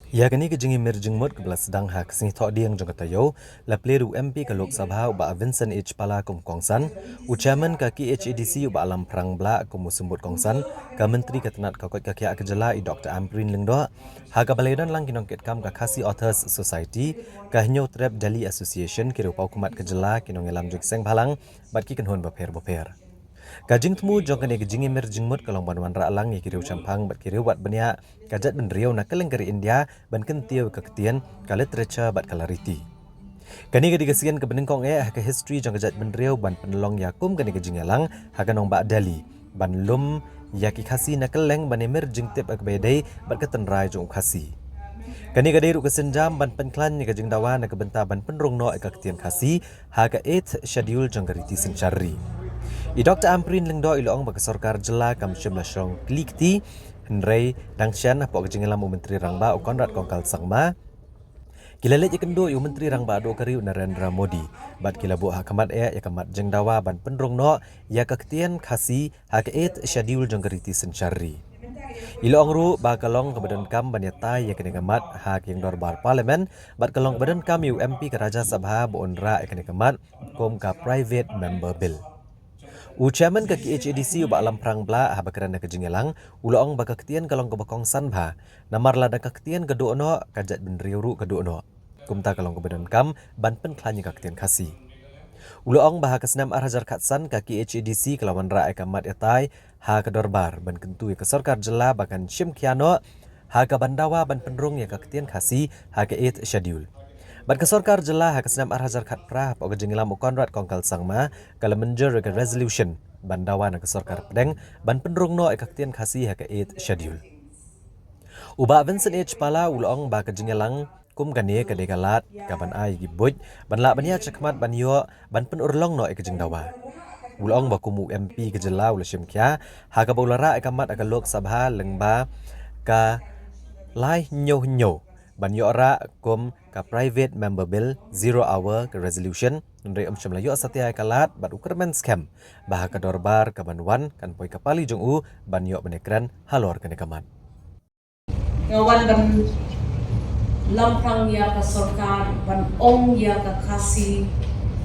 Ya kini kejingi mirjengmut ke belas sedang hak sing tok diang jong katayo la pleru MP ke Lok Sabha ba Vincent H Pala kum Kongsan ucaman ka KHADC ba alam perang bla kum sembut Kongsan ka menteri ketenat ka kot kaki akjala i Dr Amprin Lingdo ha ka baledan lang kinong ketkam ka Khasi Authors Society ka Hinyo Trap Delhi Association kiru pau kumat kejala kinong elam jog seng balang bat ki kenhon baper. Kajing temu jong kene kejing emer jingmut kalong banwan ra alang ye kiriu champang bat kiriu bat benya kajat ben riau na keleng kari India ban kentiu ke ketian ka literature bat kalariti. Kani kedi kesian ke benengkong ke history jong kajat ben riau ban penelong yakum kani kejing alang ha kanong ba Delhi ban lum yaki khasi na keleng ban emer jing tip ak bedai bat ketenrai jong khasi. Kani kadai ru kesenjam ban penklan ni kajing dawa na kebenta ban penrong no ek ketian khasi ha ka 8 schedule jong kariti sencari. I Dr. Amprin Lingdo iloong bagi sorkar jela kam shimla syong klikti Henry Dangshan apok kejingelam Menteri Rangba o Konrad Kongkal Sangma kilalet ikendo yu Menteri Rangba do kariu Narendra Modi bat kilabu hakamat yakamat jengdawa ban penrong no ya kaktian khasi hak 8 schedule jong kariti sencari. Iloong ru ba kalong kebadan kam banyata ya kene kamat hak yang dorbar parlimen bat kalong badan kam yu MP ke Raja Sabha bo onra kene kamat kom ka private member bill. Chairman ke KHADC ba alam perang bla ha bakaran ke jingelang uloong ba kaktian kalong ke bakong sanba namar la da kaktian ke dono kajat ben riuru ke dono kumta kalong ke badan kam ban pen klanya kaktian khasi uloong ba kesnam arhajar khatsan ke KHADC kelawan ra ekamat yatai ha ke dorbar ban kentu ke sarkar jela bakan shim kiano ha ke bandawa ban penrung ya kaktian khasi ha ke 8 schedule. Bat kesorkar jela ha kesenam arhajar khat prah pok jengilam Konrad Kongkal Sangma kala menjer ke resolution bandawa na kesorkar pedeng ban penrung no ekaktian khasi ha ke 8 schedule. Uba Vincent H Pala ulong ba ke jengilang kum kane ke degalat kaban ai gibuj ban la bania cekmat ban yo ban penurlong no ek jengdawa. Ulong ba kumu MP ke jela ul simkya ha ka bolara ekamat aka Lok Sabha lengba ka lai nyo ban yo ra kum ka private member bill 0 hour ke resolution ndre syamla yo satya kalat bat ukermen scam bah ka dorbar ka banwan kan poi kapali jong u ban yo benekran halor kene kamat ngawan ban lampang ya ka sarkar ban ong ya ka Khasi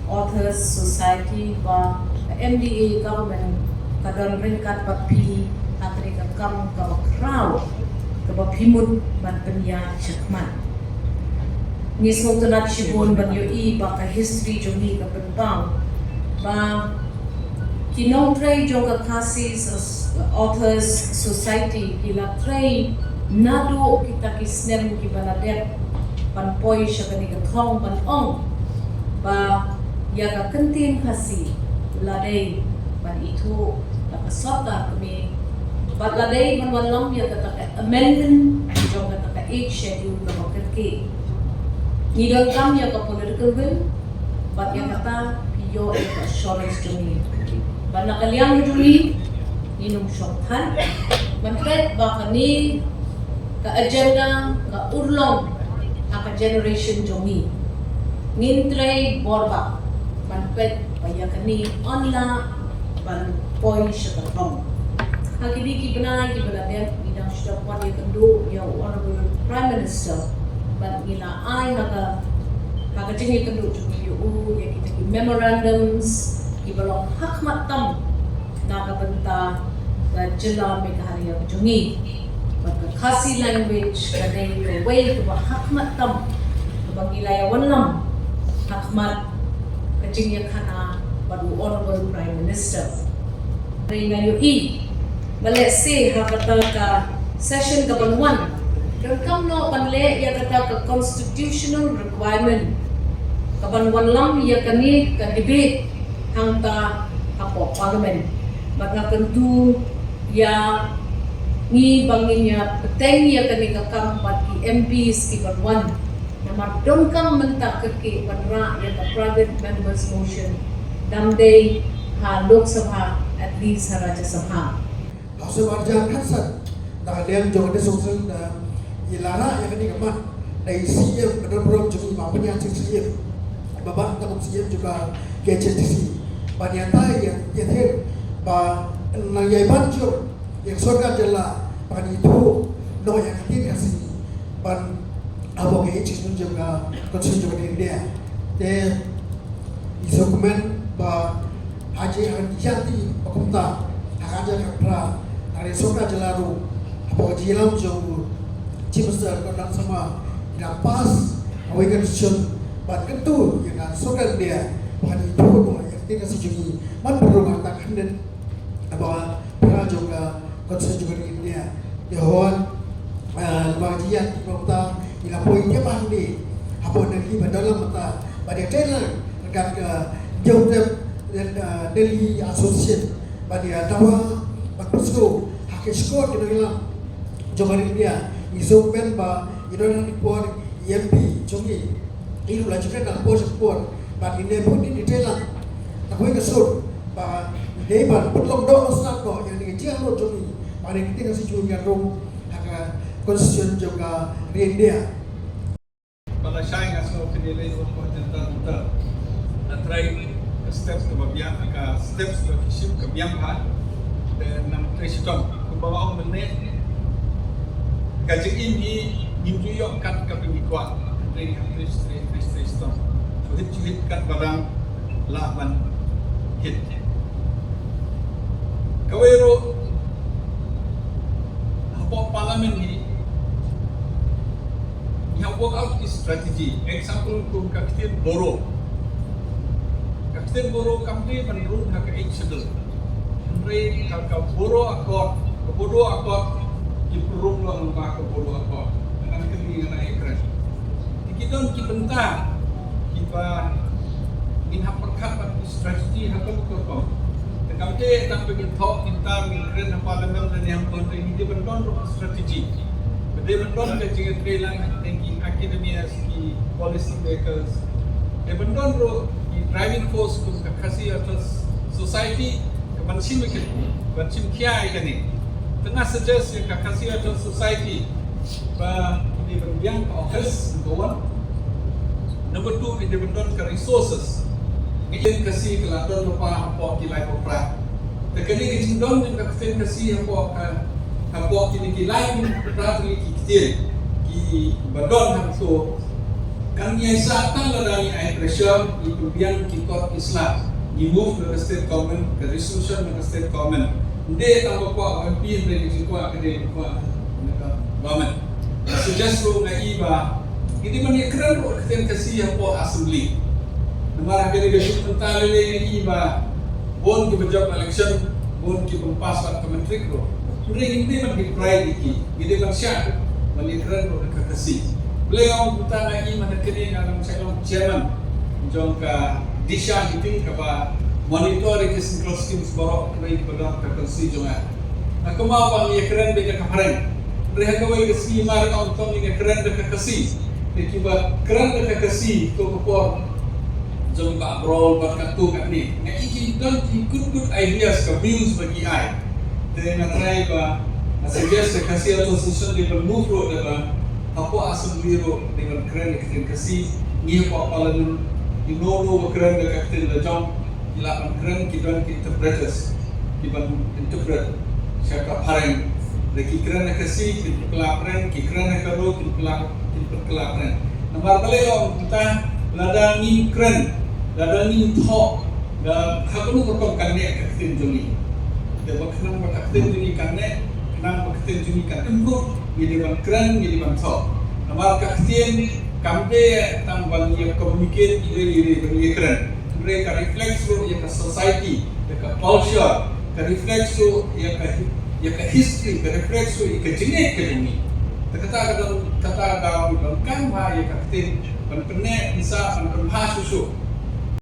Authors Society ba MDA government kadang ringkat papi atri ka kam ka crowd ka pimut ban penya chakman nismo tunat shibon ban yo I ba ka history joni ka penbang ba kinong tray jong ka Khasi Authors Society kila tray nado kita kisnem ki banadet panpoy siya kani ka thong ban ong ba ya ka kentin khasi ladai ban itu la ka sota kami bat ladai ban walam ya ka amendment jong ka 8 schedule ka bakki ni don kam ya ka political will bat ya kata piyo ka assurance jumi ban nakaliang jumi inum syokhan ban kret ba kani ka agenda ka urlong aka generation jongi ngintray borba banpet paya kani onla ban poy shatarong hakidi ki bana den bidang sudah pan ya kendo ya honorable prime minister ban ila ai haka tingi kendo jongi yu ya kita ki memorandums ki balong hakmat tam na ka benta ka jela me ka hariya jongi maka Khasi language kadai the way to hakmat tam bagilaya wanam hakmat kajingya khana badu honorable prime minister ringa yu I malese hakata ka session ka banwan dan kamno panle ya kata ka constitutional requirement ka banwan lam ya kani ka debate hangta apo parliament maka tentu ya ni banginya peteng ya kani kakam pati MPs ki banwan namar dongkang mentak ke banra ya ka private members motion damday ha Lok Sabha at least ha Raja Sabha Hasil warja kansan dah liang jong de songsen da ilara ya kani kamat dai CM benar-benar jumi mapanya CM babak takut CM juga KCTC banyata ya ther ba nang yai banjur yang sorga jela pan itu no yang ketiga sih pan abo ke ichi juga konsen juga di India te dokumen ba haji hati pakumta hakaja kapra dari sokra jelaru abo jilam jong cimster kodang sama pas awegan sun bat kentu yang sokra dia bukan itu ko yang kasih jungi man berumah tak hendak abo pra juga konsen juga di India Yahuan bagian kita ila poinnya mandi apa nanti dalam mata pada channel dekat ke jauh dan Delhi Associate pada tawa berpesu hak skor kita bilang jangan India isu pen ba idoran report EMP cumi ini lah juga dalam pos pada India pun di detail aku kesut ba depan belum dong start kok yang dikecil lo cumi pada kita kasih cumi garung konstitusi juga di India. Kalau saya nggak semua penilai untuk tentang try steps ke bagian ke steps ke isu ke biang kan dan nam presiden ke bawah menit gaji ini nyujuyok kat ke pengikuan dari presiden sulit kat barang lawan hit kawero apa parlimen ini yang work out is strategy. Example kum Kapten Boro company menurut hak schedule. Andre kalau Boro akor diperung lo angka Boro akor dengan ketinggian ekran. Kita bentang kita minhak perkat strategi hak berkor. Kamte tak begin talk kita mengkren parlimen dan yang penting ini benton strategi. They benton ke jingat relang thinking academias ki policy makers. They benton ro ki driving force ku kasih atas society ke bansim kiai kani. Tengah suggest yang kasih atas society ba di berbiang ke office kawan. Number 2 kita benton ke resources. Ingin kasih ke latar lupa apa kilai opera. Tekani kecindon yang kasih apa kilai berarti kecil ki badon hamso kan yang satan ladani air pressure itu biang kita Islam di move ke state government ke resolution ke state government dia tambah kuat MP dari kuat ke government suggest lo ngai ba ini mana keren lo kasih apa assembly Namara kini gesuk mentale ngai ba bon ki berjawab election bon ki pempas ke menteri lo Ring ini man pride iki, ini kan siap, melihat lo dekat kasih. Beliau kita lagi mana kini dalam calon chairman, jangka disha meeting kapa monitor ikis closing seborok baik pada kasih jangan. Nak mau bang ia keren beda kemarin. Mereka kawai kasih mar untuk ini keren dekat kasih. Ikibat keren dekat kasih tu kepor jangka abrol berkat tu kat ni. Nak iki don't good ideas ke views bagi I. Dengan try ba suggest kasih atau solution di move ro dalam apa assembly ro dengan keren dekat kasih ni apa parlimen di nolo keren dekat the jom ilapan keren kita interpreters diban interpret siapa parent lagi keren kasih di kelaparan ki keren karo di kelaparan nomor beliau kita lada ni keren lada ni talk dan hakunu berkongkan ni kasih joni dia berkenaan berkaitan dengan karena kenang berkaitan dengan improve jadi berkeran jadi bangsa. Nama berkaitan kamde tambang ia communicate ide berkeran. Mereka refleks lo ia ke society, ia ke culture, ke refleks lo ia ke history, ke refleks lo ia ke genetik ke dunia. Kata dalam kan bah ia kaitan berkenan bisa berbahasa susu.